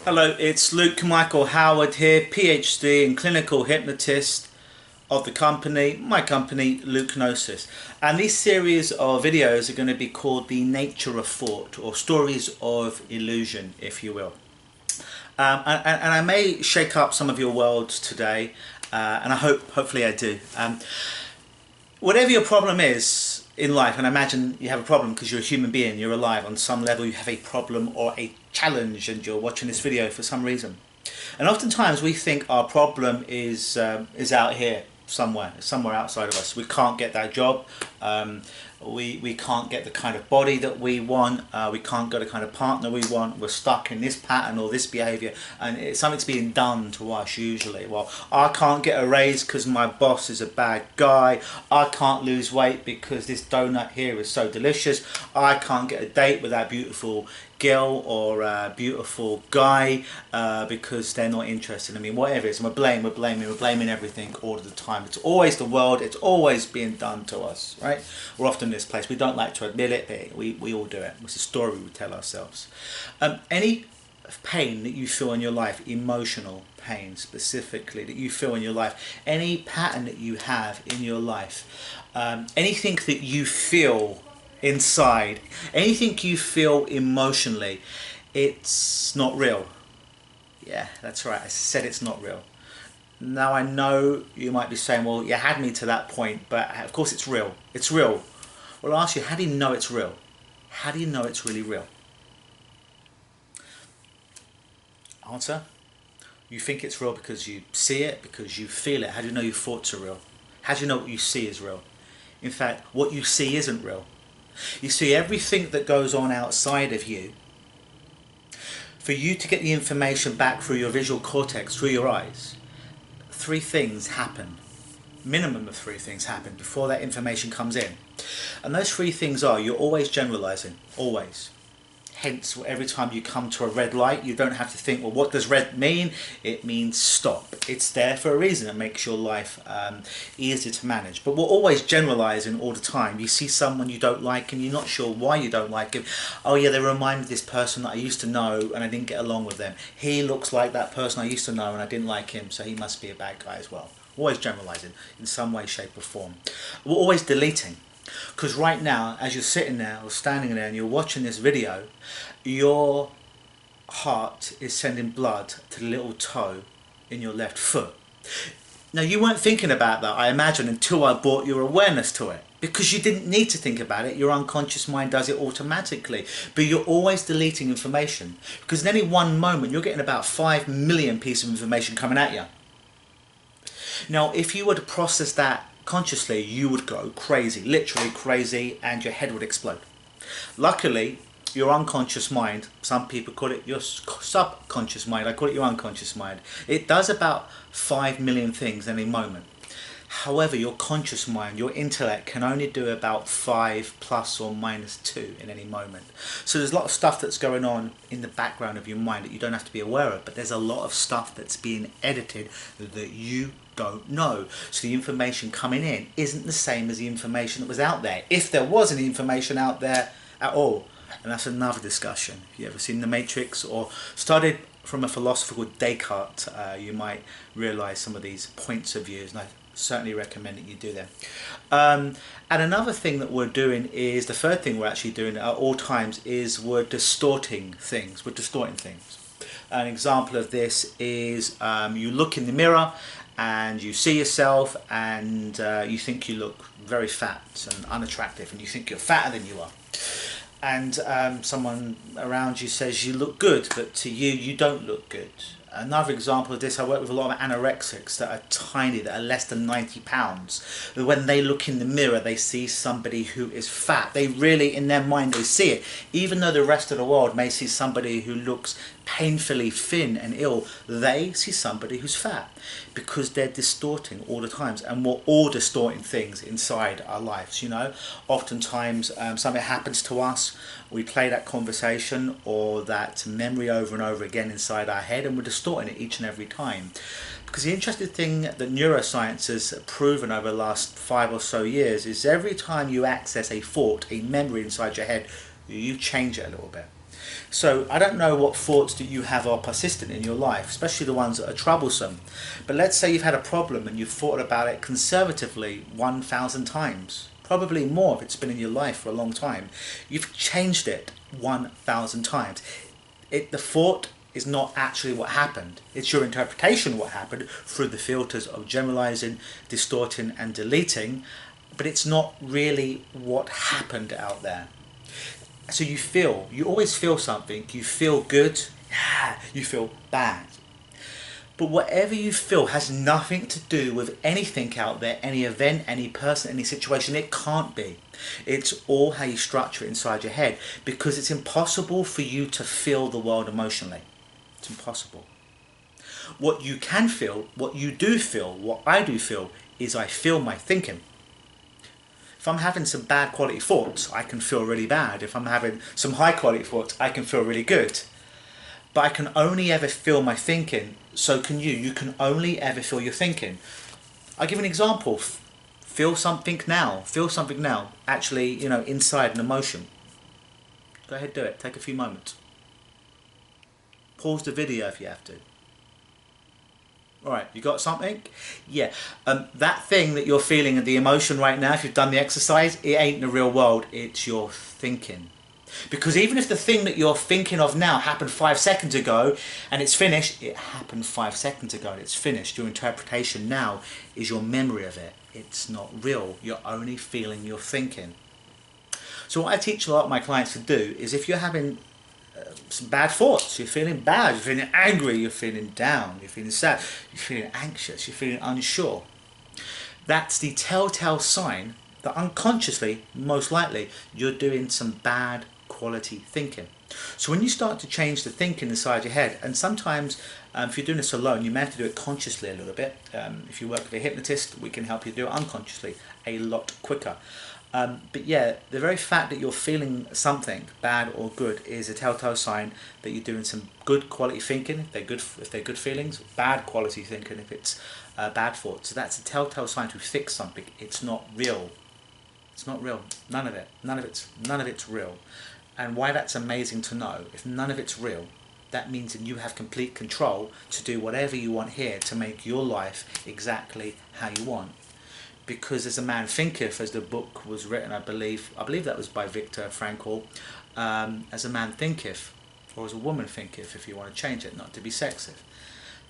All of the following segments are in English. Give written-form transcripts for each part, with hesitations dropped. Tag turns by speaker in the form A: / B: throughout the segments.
A: Hello, it's Luke Michael Howard here, Ph.D. and clinical hypnotist of the company, my company, Hypnosis. And this series of videos are going to be called The Nature of Thought, or Stories of Illusion, if you will. And I may shake up some of your worlds today, and hopefully I do. Whatever your problem is in life, and I imagine you have a problem because you're a human being, you're alive, on some level you have a problem or a challenge and you're watching this video for some reason. And oftentimes we think our problem is out here somewhere outside of us. We can't get that job. We can't get the kind of body that we want. We can't get the kind of partner we want. We're stuck in this pattern or this behaviour, and something's being done to us usually. Well, I can't get a raise because my boss is a bad guy. I can't lose weight because this donut here is so delicious. I can't get a date with that beautiful girl or a beautiful guy because they're not interested in me. Whatever it is, we're blaming everything all of the time. It's always the world. It's always being done to us, right? We're often in this place. We don't like to admit it, but we all do it. It's a story we tell ourselves. Any pain that you feel in your life, emotional pain specifically that you feel in your life, any pattern that you have in your life, anything that you feel inside, anything you feel emotionally, it's not real. Yeah, that's right, I said it's not real. Now I know you might be saying, well, you had me to that point, but of course it's real. It's real. Well, I'll ask you, how do you know it's real? How do you know it's really real? Answer: you think it's real because you see it, because you feel it. How do you know your thoughts are real? How do you know what you see is real? In fact, what you see isn't real. You see, everything that goes on outside of you, for you to get the information back through your visual cortex, through your eyes, three things happen. Minimum of three things happen before that information comes in. And those three things are, you're always generalizing, always. Hence, every time you come to a red light, you don't have to think, well, what does red mean? It means stop. It's there for a reason. It makes your life easier to manage. But we're always generalizing all the time. You see someone you don't like and you're not sure why you don't like him. Oh yeah, they remind me of this person that I used to know and I didn't get along with them. He looks like that person I used to know and I didn't like him, so he must be a bad guy as well. Always generalizing in some way, shape or form. We're always deleting. Because right now, as you're sitting there or standing there and you're watching this video, your heart is sending blood to the little toe in your left foot. Now, you weren't thinking about that, I imagine, until I brought your awareness to it. Because you didn't need to think about it, your unconscious mind does it automatically. But you're always deleting information. Because in any one moment, you're getting about 5 million pieces of information coming at you. Now, if you were to process that consciously, you would go crazy, literally crazy, and your head would explode. Luckily, your unconscious mind, some people call it your subconscious mind, I call it your unconscious mind, it does about 5 million things in a moment. However, your conscious mind, your intellect, can only do about 5 plus or minus 2 in any moment. So there's a lot of stuff that's going on in the background of your mind that you don't have to be aware of, but there's a lot of stuff that's being edited that you don't know. So the information coming in isn't the same as the information that was out there, if there was any information out there at all. And that's another discussion. If you ever seen The Matrix or studied from a philosopher called Descartes, you might realise some of these points of views, and I certainly recommend that you do them. And another thing that we're doing is, the third thing we're actually doing at all times, is we're distorting things. We're distorting things. An example of this is you look in the mirror and you see yourself and you think you look very fat and unattractive, and you think you're fatter than you are. And someone around you says you look good, but to you, you don't look good. Another example of this, I work with a lot of anorexics that are tiny, that are less than 90 pounds. When they look in the mirror, they see somebody who is fat. They really, in their mind, they see it. Even though the rest of the world may see somebody who looks painfully thin and ill, they see somebody who's fat, because they're distorting all the times. And we're all distorting things inside our lives, you know. Oftentimes something happens to us, we play that conversation or that memory over and over again inside our head, and we're distorting it each and every time. Because the interesting thing that neuroscience has proven over the last 5 or so years is every time you access a thought, a memory inside your head, you change it a little bit. So I don't know what thoughts that you have are persistent in your life, especially the ones that are troublesome. But let's say you've had a problem and you've thought about it conservatively 1,000 times. Probably more if it's been in your life for a long time. You've changed it 1,000 times. The thought is not actually what happened. It's your interpretation of what happened through the filters of generalizing, distorting and deleting, but it's not really what happened out there. So you always feel something. You feel good, yeah, you feel bad. But whatever you feel has nothing to do with anything out there, any event, any person, any situation. It can't be. It's all how you structure it inside your head, because it's impossible for you to feel the world emotionally. It's impossible. What you can feel, what you do feel, what I do feel, is I feel my thinking. If I'm having some bad quality thoughts, I can feel really bad. If I'm having some high quality thoughts, I can feel really good. But I can only ever feel my thinking. So can you. You can only ever feel your thinking. I'll give an example. Feel something now. Feel something now. Actually, inside an emotion. Go ahead, do it. Take a few moments. Pause the video if you have to. Alright, you got something? Yeah. That thing that you're feeling and the emotion right now, if you've done the exercise, it ain't the real world. It's your thinking. Because even if the thing that you're thinking of now happened 5 seconds ago and it's finished, it happened 5 seconds ago and it's finished. Your interpretation now is your memory of it. It's not real. You're only feeling your thinking. So what I teach a lot of my clients to do is, if you're having some bad thoughts, you're feeling bad, you're feeling angry, you're feeling down, you're feeling sad, you're feeling anxious, you're feeling unsure, that's the telltale sign that unconsciously, most likely, you're doing some bad quality thinking. So when you start to change the thinking inside your head, and sometimes if you're doing this alone, you may have to do it consciously a little bit. If you work with a hypnotist, we can help you do it unconsciously a lot quicker. But yeah, the very fact that you're feeling something, bad or good, is a telltale sign that you're doing some good quality thinking, if they're good feelings, bad quality thinking if it's bad thoughts. So that's a telltale sign to fix something. It's not real. It's not real. None of it. None of it's real. And why that's amazing to know, if none of it's real, that means that you have complete control to do whatever you want here to make your life exactly how you want. Because as a man thinketh, as the book was written, I believe that was by Viktor Frankl, as a man thinketh, or as a woman thinketh, if you want to change it, not to be sexist.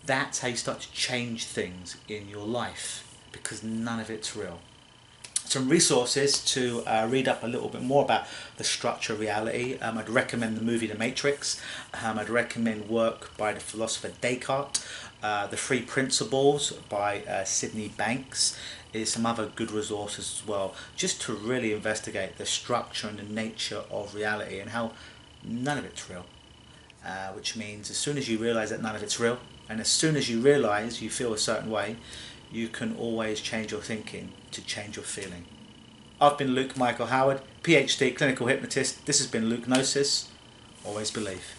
A: That's how you start to change things in your life, because none of it's real. Some resources to read up a little bit more about the structure of reality. I'd recommend the movie The Matrix. I'd recommend work by the philosopher Descartes. The Three Principles by Sydney Banks is some other good resources as well, just to really investigate the structure and the nature of reality and how none of it's real. Which means as soon as you realise that none of it's real, and as soon as you realise you feel a certain way, you can always change your thinking to change your feeling. I've been Luke Michael Howard, Ph.D. clinical hypnotist. This has been Hypnosis. Always believe.